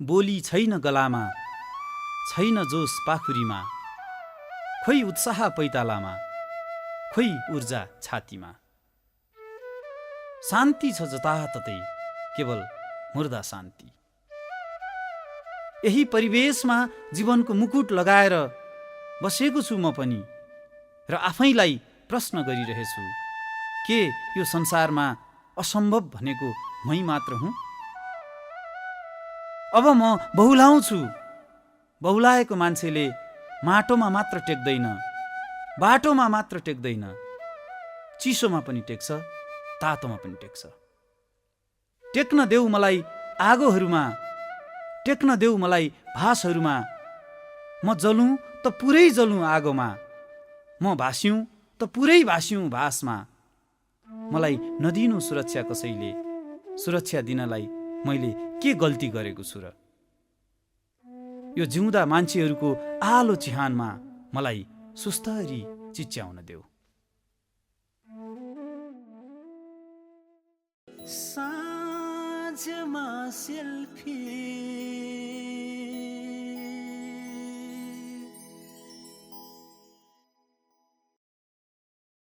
बोली छैन गलामा, छैन जोस पाखुरीमा, खोइ उत्साह पैतालामा, खोइ ऊर्जा छातीमा। शान्ति छ जताततै, केवल मुर्दा शान्ति। यही परिवेशमा जीवनको मुकुट लगाएर बसेको छु म पनि, र आफैलाई प्रश्न गरिरहेछु, के यो संसारमा असम्भव भनेको मै मात्र हुँ? अब म बहुलाउँछु। बहुलाएको मान्छेले माटोमा मात्र टेक्दैन, बाटोमा मात्र टेक्दैन, चिसोमा पनि टेक्छ, तातोमा पनि टेक्छ। टेक्न देऊ मलाई आगोहरूमा, टेक्न देऊ मलाई भासहरूमा। म जलुँ त पुरै जलुँ आगोमा, म भास्युँ त पुरै भास्युँ भासमा। मलाई नदिनु सुरक्षा कसैले, सुरक्षा दिनलाई मैले के गल्ती गरेको छु र? यो जिउँदा मान्छेहरूको आलो चिहानमा मलाई सुस्तरी चिच्याउन देऊ। साँझमा सेल्फी